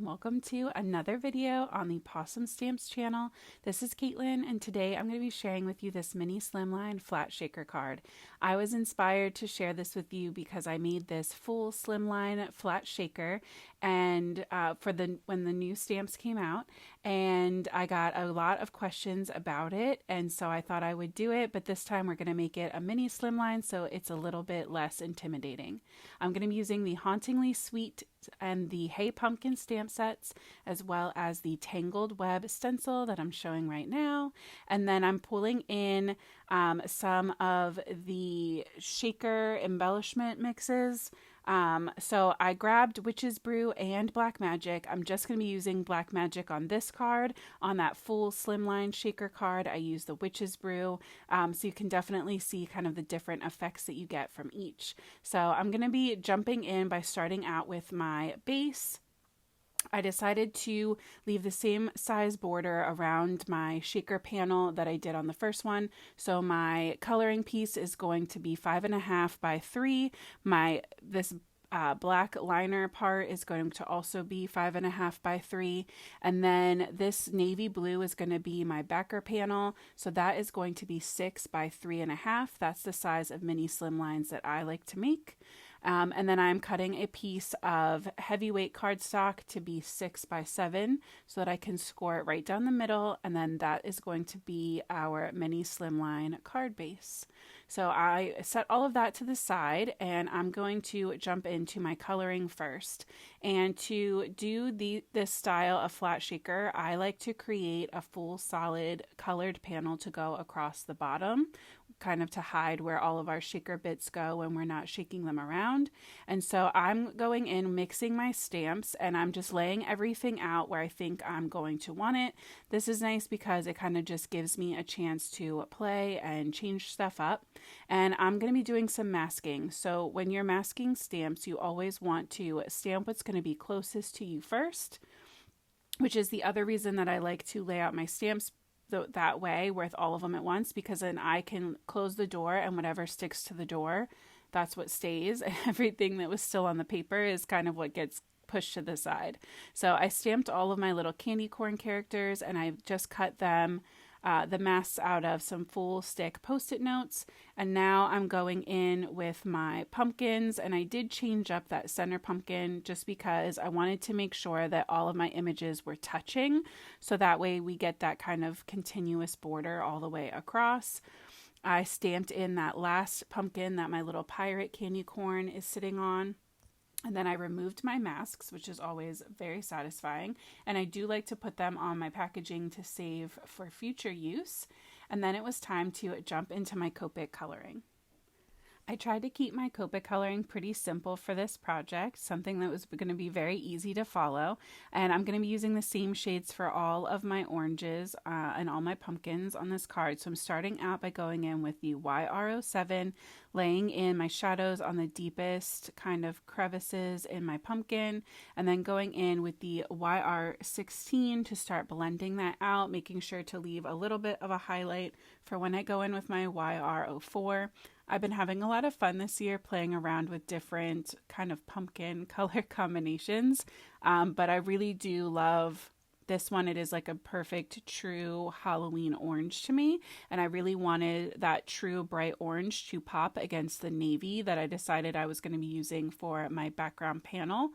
and welcome to another video on the Possum Stamps channel. This is Caitlin, and today I'm going to be sharing with you this mini slimline flat shaker card. I was inspired to share this with you because I made this full slimline flat shaker and when the new stamps came out, and I got a lot of questions about it, and so I thought I would do it, but this time we're going to make it a mini slimline so it's a little bit less intimidating. I'm going to be using the Hauntingly Sweet and the Hey Pumpkin stamp sets, as well as the Tangled Web stencil that I'm showing right now. And then I'm pulling in some of the shaker embellishment mixes. So I grabbed Witch's Brew and Black Magic. I'm just going to be using Black Magic on this card. On that full slimline shaker card, I use the Witch's Brew. So you can definitely see kind of the different effects that you get from each. So I'm going to be jumping in by starting out with my base. I decided to leave the same size border around my shaker panel that I did on the first one. So my coloring piece is going to be 5.5 by 3. This black liner part is going to also be 5.5 by 3. And then this navy blue is going to be my backer panel. So that is going to be 6 by 3.5. That's the size of mini slimlines that I like to make. And then I'm cutting a piece of heavyweight cardstock to be 6 by 7 so that I can score it right down the middle, and then that is going to be our mini slimline card base. So I set all of that to the side, and I'm going to jump into my coloring first. And to do this style of flat shaker, I like to create a full solid colored panel to go across the bottom, kind of to hide where all of our shaker bits go when we're not shaking them around. And so I'm going in mixing my stamps, and I'm just laying everything out where I think I'm going to want it. This is nice because it kind of just gives me a chance to play and change stuff up. And I'm going to be doing some masking. So when you're masking stamps, you always want to stamp what's going to be closest to you first, which is the other reason that I like to lay out my stamps that way with all of them at once, because then I can close the door and whatever sticks to the door, that's what stays. Everything that was still on the paper is kind of what gets pushed to the side. So I stamped all of my little candy corn characters, and I just cut them the masks out of some full stick post-it notes. And now I'm going in with my pumpkins, and I did change up that center pumpkin just because I wanted to make sure that all of my images were touching, so that way we get that kind of continuous border all the way across. I stamped in that last pumpkin that my little pirate candy corn is sitting on. And then I removed my masks, which is always very satisfying. And I do like to put them on my packaging to save for future use. And then it was time to jump into my Copic coloring. I tried to keep my Copic coloring pretty simple for this project, something that was going to be very easy to follow. And I'm going to be using the same shades for all of my oranges and all my pumpkins on this card. So I'm starting out by going in with the YR07, laying in my shadows on the deepest kind of crevices in my pumpkin, and then going in with the YR16 to start blending that out, making sure to leave a little bit of a highlight for when I go in with my YR04. I've been having a lot of fun this year playing around with different kind of pumpkin color combinations, but I really do love this one. It is like a perfect true Halloween orange to me, and I really wanted that true bright orange to pop against the navy that I decided I was going to be using for my background panel.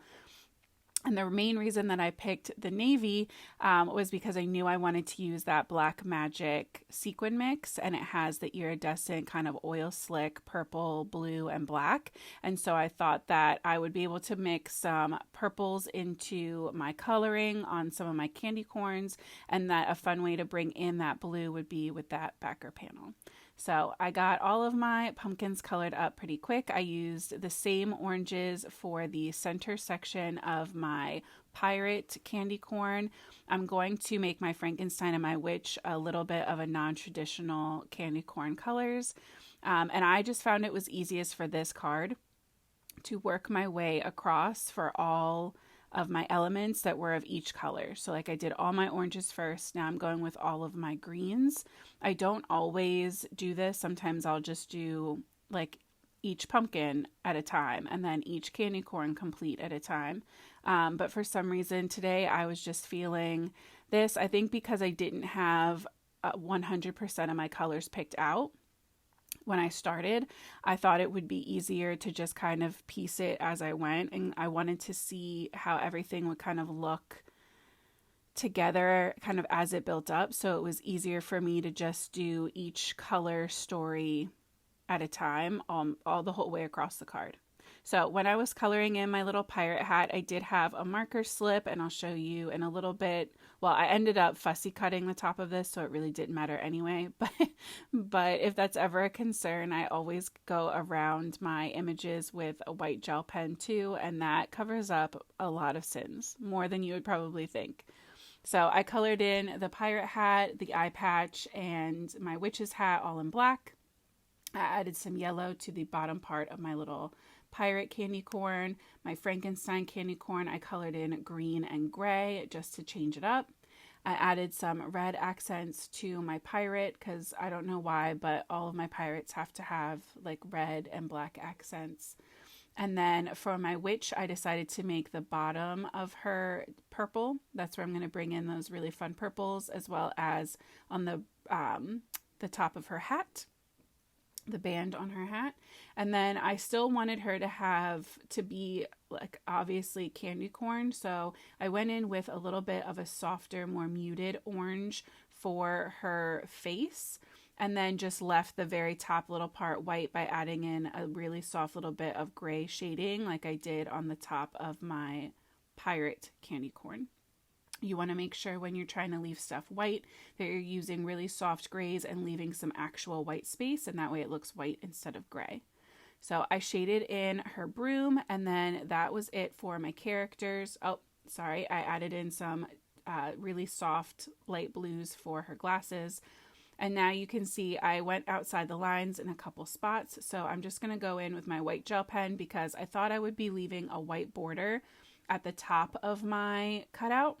And the main reason that I picked the navy was because I knew I wanted to use that Black Magic sequin mix, and it has the iridescent kind of oil slick purple, blue, and black. And so I thought that I would be able to mix some purples into my coloring on some of my candy corns, and that a fun way to bring in that blue would be with that backer panel. So I got all of my pumpkins colored up pretty quick. I used the same oranges for the center section of my pirate candy corn. I'm going to make my Frankenstein and my witch a little bit of a non-traditional candy corn colors. And I just found it was easiest for this card to work my way across for all of my elements that were of each color. So like I did all my oranges first. Now I'm going with all of my greens. I don't always do this. Sometimes I'll just do like each pumpkin at a time and then each candy corn complete at a time. But for some reason today I was just feeling this. I think because I didn't have 100% of my colors picked out when I started, I thought it would be easier to just kind of piece it as I went. And I wanted to see how everything would kind of look together kind of as it built up. So it was easier for me to just do each color story at a time, all the whole way across the card. So when I was coloring in my little pirate hat, I did have a marker slip, and I'll show you in a little bit. Well, I ended up fussy cutting the top of this, so it really didn't matter anyway. But if that's ever a concern, I always go around my images with a white gel pen too, and that covers up a lot of sins, more than you would probably think. So I colored in the pirate hat, the eye patch, and my witch's hat all in black. I added some yellow to the bottom part of my little pirate candy corn. My Frankenstein candy corn I colored in green and gray just to change it up. I added some red accents to my pirate because I don't know why, but all of my pirates have to have like red and black accents. And then for my witch, I decided to make the bottom of her purple. That's where I'm going to bring in those really fun purples, as well as on the top of her hat, the band on her hat. And then I still wanted her to be like obviously candy corn. So I went in with a little bit of a softer, more muted orange for her face, and then just left the very top little part white by adding in a really soft little bit of gray shading like I did on the top of my pirate candy corn. You want to make sure when you're trying to leave stuff white that you're using really soft grays and leaving some actual white space, and that way it looks white instead of gray. So I shaded in her broom, and then that was it for my characters. Oh, sorry, I added in some really soft light blues for her glasses. And now you can see I went outside the lines in a couple spots. So I'm just going to go in with my white gel pen because I thought I would be leaving a white border at the top of my cutout.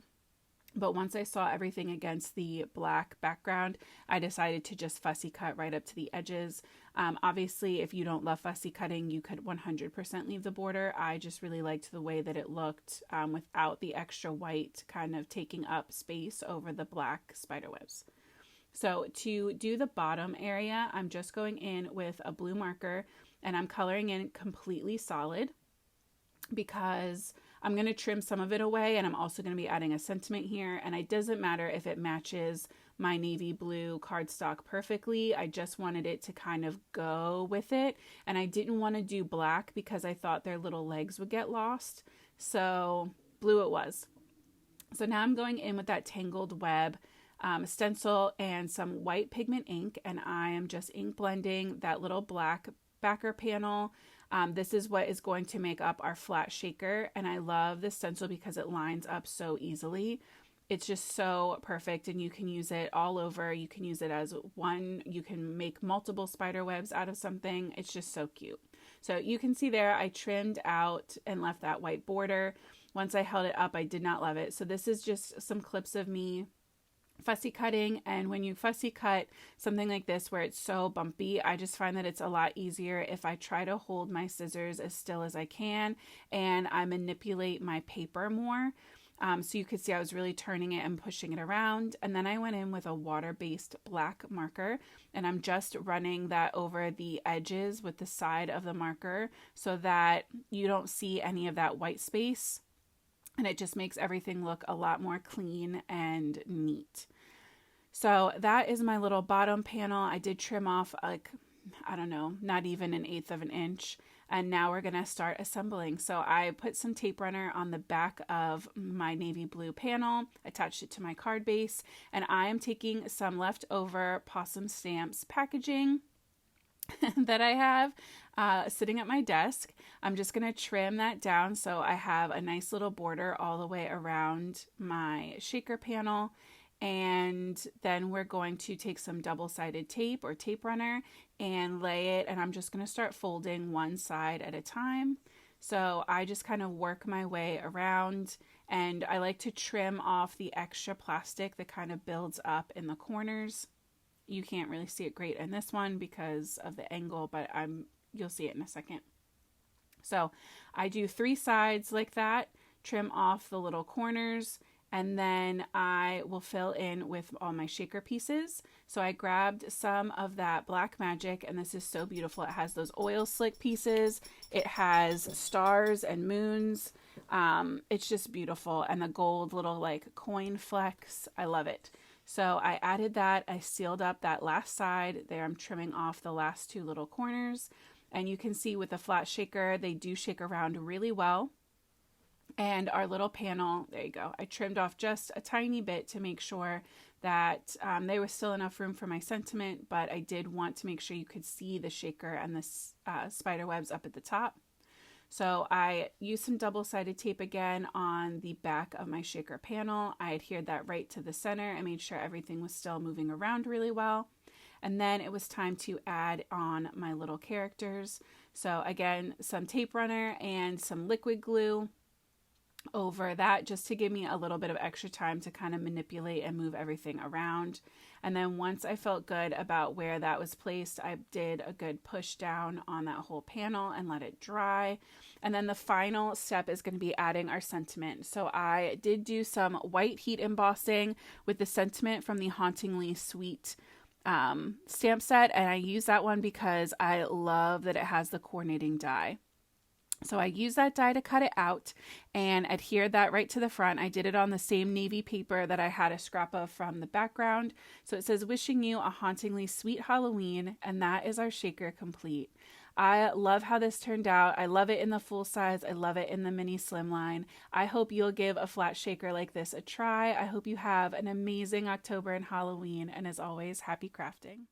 But once I saw everything against the black background, I decided to just fussy cut right up to the edges. Obviously, if you don't love fussy cutting, you could 100% leave the border. I just really liked the way that it looked without the extra white kind of taking up space over the black spider webs. So to do the bottom area, I'm just going in with a blue marker, and I'm coloring in completely solid because I'm going to trim some of it away, and I'm also going to be adding a sentiment here, and it doesn't matter if it matches my navy blue cardstock perfectly. I just wanted it to kind of go with it, and I didn't want to do black because I thought their little legs would get lost, so blue it was. So now I'm going in with that tangled web stencil and some white pigment ink, and I am just ink blending that little black backer panel. This is what is going to make up our flat shaker, and I love this stencil because it lines up so easily. It's just so perfect, and you can use it all over. You can use it as one. You can make multiple spider webs out of something. It's just so cute. So you can see there I trimmed out and left that white border. Once I held it up, I did not love it. So this is just some clips of me fussy cutting, and when you fussy cut something like this where it's so bumpy, I just find that it's a lot easier if I try to hold my scissors as still as I can and I manipulate my paper more. So you could see I was really turning it and pushing it around, and then I went in with a water-based black marker, and I'm just running that over the edges with the side of the marker so that you don't see any of that white space. And it just makes everything look a lot more clean and neat. So that is my little bottom panel. I did trim off like, I don't know, not even 1/8 of an inch. And now we're going to start assembling. So I put some tape runner on the back of my navy blue panel, attached it to my card base, and I am taking some leftover Possum Stamps packaging that I have sitting at my desk. I'm just going to trim that down so I have a nice little border all the way around my shaker panel. And then we're going to take some double-sided tape or tape runner and lay it, and I'm just going to start folding one side at a time. So I just kind of work my way around, and I like to trim off the extra plastic that kind of builds up in the corners. You can't really see it great in this one because of the angle, but I'm you'll see it in a second. So I do 3 sides like that, trim off the little corners, and then I will fill in with all my shaker pieces. So I grabbed some of that Black Magic, and this is so beautiful. It has those oil slick pieces. It has stars and moons. It's just beautiful. And the gold little like coin flecks. I love it. So I added that. I sealed up that last side. There I'm trimming off the last 2 little corners. And you can see with the flat shaker, they do shake around really well. And our little panel, there you go. I trimmed off just a tiny bit to make sure that there was still enough room for my sentiment, but I did want to make sure you could see the shaker and the spider webs up at the top. So I used some double-sided tape again on the back of my shaker panel. I adhered that right to the center and made sure everything was still moving around really well. And then it was time to add on my little characters. So again, some tape runner and some liquid glue over that just to give me a little bit of extra time to kind of manipulate and move everything around. And then once I felt good about where that was placed, I did a good push down on that whole panel and let it dry. And then the final step is going to be adding our sentiment. So I did do some white heat embossing with the sentiment from the Hauntingly Sweet stamp set, and I use that one because I love that it has the coordinating die. So I used that die to cut it out and adhered that right to the front. I did it on the same navy paper that I had a scrap of from the background. So it says, "Wishing you a hauntingly sweet Halloween," and that is our shaker complete. I love how this turned out. I love it in the full size. I love it in the mini slimline. I hope you'll give a flat shaker like this a try. I hope you have an amazing October and Halloween, and as always, happy crafting.